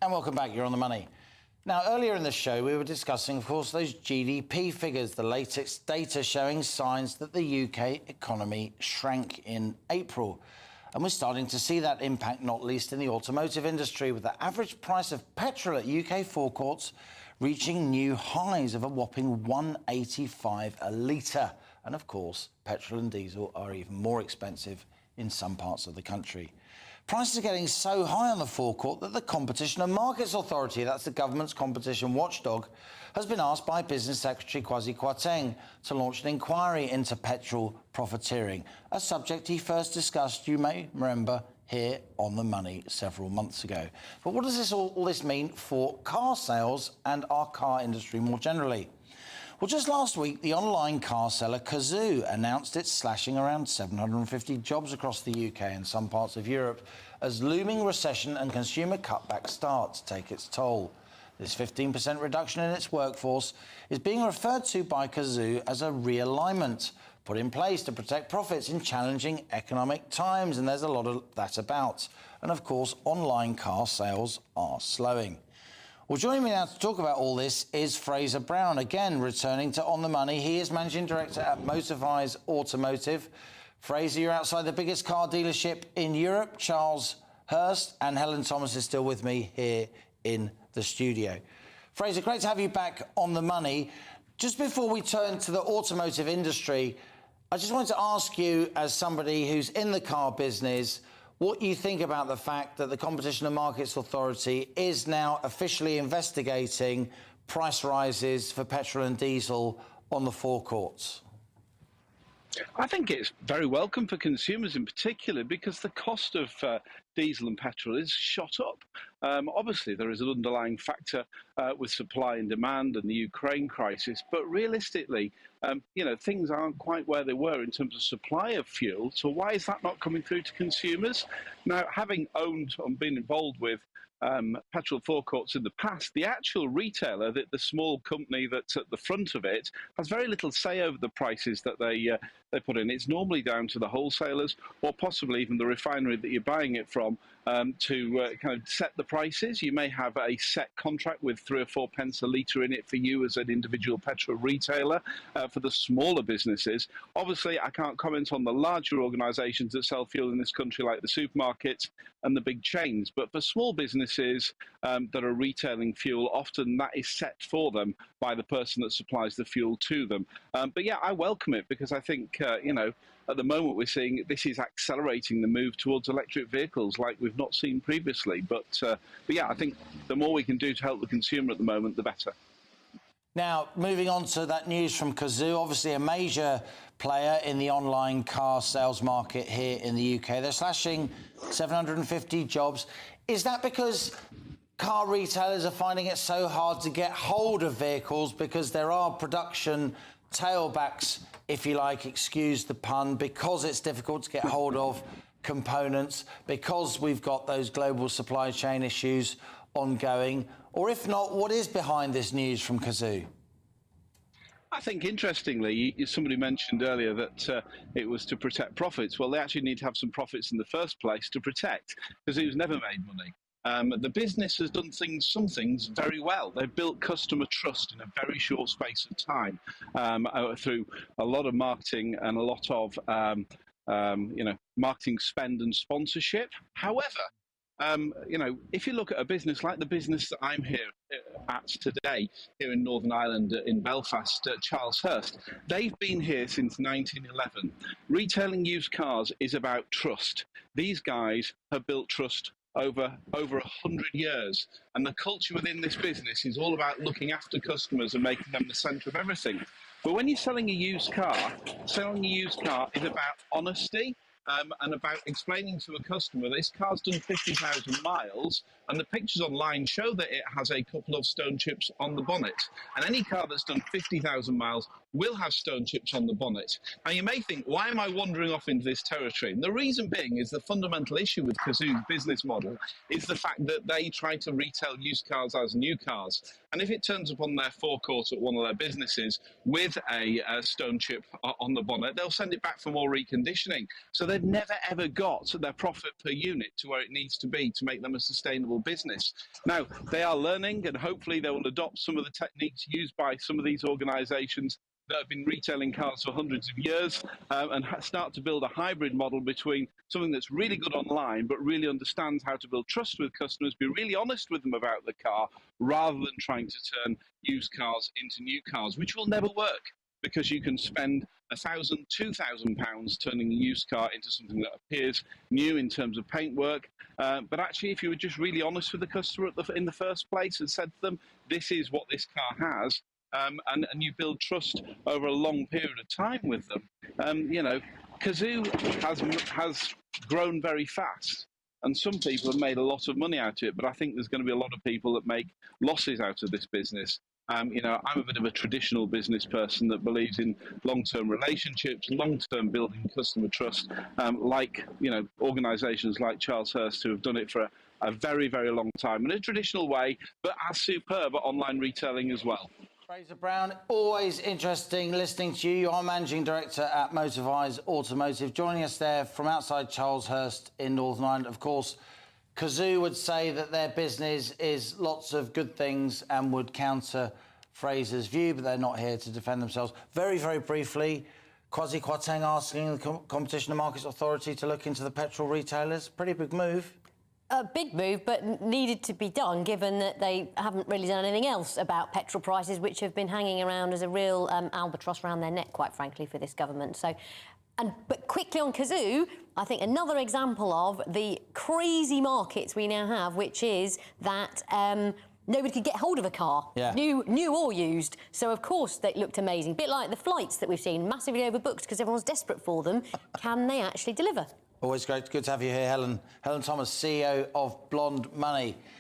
And welcome back. You're on the money. Now, earlier in the show, we were discussing, of course, those GDP figures, the latest data showing signs that the UK economy shrank in April. And we're starting to see that impact, not least in the automotive industry, with the average price of petrol at UK forecourts reaching new highs of a whopping £1.85 a litre. And, of course, petrol and diesel are even more expensive in some parts of the country. Prices are getting so high on the forecourt that the Competition and Markets Authority, that's the government's competition watchdog, has been asked by Business Secretary Kwasi Kwarteng to launch an inquiry into petrol profiteering, a subject he first discussed, you may remember, here on The Money several months ago. But what does all this mean for car sales and our car industry more generally? Well, just last week, the online car seller Cazoo announced it's slashing around 750 jobs across the UK and some parts of Europe as looming recession and consumer cutback start to take its toll. This 15% reduction in its workforce is being referred to by Cazoo as a realignment put in place to protect profits in challenging economic times, and there's a lot of that about. And of course, online car sales are slowing. Well, joining me now to talk about all this is Fraser Brown, again returning to On the Money. He is Managing Director at Motorvise Automotive. Fraser, you're outside the biggest car dealership in Europe. Charles Hurst and Helen Thomas is still with me here in the studio. Fraser, great to have you back on The Money. Just before we turn to the automotive industry, I just wanted to ask you, as somebody who's in the car business, what you think about the fact that the Competition and Markets Authority is now officially investigating price rises for petrol and diesel on the forecourts. I think it's very welcome for consumers in particular because the cost of diesel and petrol is shot up. Obviously, there is an underlying factor with supply and demand and the Ukraine crisis, but realistically, things aren't quite where they were in terms of supply of fuel. So why is that not coming through to consumers? Now, having owned and been involved with petrol forecourts in the past, the actual retailer, the small company that's at the front of it, has very little say over the prices that they put in. It's normally down to the wholesalers or possibly even the refinery that you're buying it from to kind of set the prices. You may have a set contract with 3 or 4 pence a litre in it for you as an individual petrol retailer. For the smaller businesses, obviously I can't comment on the larger organisations that sell fuel in this country like the supermarkets and the big chains, but for small businesses that are retailing fuel, often that is set for them by the person that supplies the fuel to them. But yeah, I welcome it because I think, at the moment we're seeing this is accelerating the move towards electric vehicles like we've not seen previously. But yeah, I think the more we can do to help the consumer at the moment, the better. Now, moving on to that news from Cazoo, obviously a major player in the online car sales market here in the UK. They're slashing 750 jobs. Is that because car retailers are finding it so hard to get hold of vehicles because there are production tailbacks, if you like, excuse the pun, because it's difficult to get hold of components, because we've got those global supply chain issues ongoing? Or if not, what is behind this news from Cazoo? I think, interestingly, somebody mentioned earlier that it was to protect profits. Well, they actually need to have some profits in the first place to protect, because Cazoo's never made money. The business has done some things very well. They've built customer trust in a very short space of time through a lot of marketing and a lot of marketing spend and sponsorship. However, if you look at a business like the business that I'm here at today, here in Northern Ireland, in Belfast, Charles Hurst, they've been here since 1911. Retailing used cars is about trust. These guys have built trust over 100 years, and the culture within this business is all about looking after customers and making them the centre of everything. But when you're selling a used car is about honesty. And about explaining to a customer this car's done 50,000 miles and the pictures online show that it has a couple of stone chips on the bonnet. And any car that's done 50,000 miles will have stone chips on the bonnet. Now, you may think, why am I wandering off into this territory? And the reason being is the fundamental issue with Cazoo's business model is the fact that they try to retail used cars as new cars. And if it turns up on their forecourt at one of their businesses with a stone chip on the bonnet, they'll send it back for more reconditioning. So they've never, ever got their profit per unit to where it needs to be to make them a sustainable business. Now, they are learning, and hopefully they will adopt some of the techniques used by some of these organisations that have been retailing cars for hundreds of years, and start to build a hybrid model between something that's really good online but really understands how to build trust with customers, be really honest with them about the car, rather than trying to turn used cars into new cars, which will never work, because you can spend £1,000, £2,000 turning a used car into something that appears new in terms of paintwork. But actually, if you were just really honest with the customer in the first place and said to them, this is what this car has, and you build trust over a long period of time with them. Cazoo has grown very fast, and some people have made a lot of money out of it, but I think there's going to be a lot of people that make losses out of this business. I'm a bit of a traditional business person that believes in long-term relationships, long-term building customer trust, organisations like Charles Hurst, who have done it for a very, very long time in a traditional way, but as superb at online retailing as well. Fraser Brown, always interesting listening to you. You are Managing Director at Motorvise Automotive, joining us there from outside Charleshurst in Northern Ireland. Of course, Cazoo would say that their business is lots of good things and would counter Fraser's view, but they're not here to defend themselves. Very, very briefly, Kwasi Kwarteng asking the Competition and Markets Authority to look into the petrol retailers. Pretty big move. A big move, but needed to be done, given that they haven't really done anything else about petrol prices, which have been hanging around as a real albatross around their neck, quite frankly, for this government. But quickly on Cazoo, I think another example of the crazy markets we now have, which is that nobody could get hold of a car, new or used. So, of course, they looked amazing. A bit like the flights that we've seen, massively overbooked because everyone's desperate for them. Can they actually deliver? Always great. Good to have you here, Helen. Helen Thomas, CEO of Blonde Money.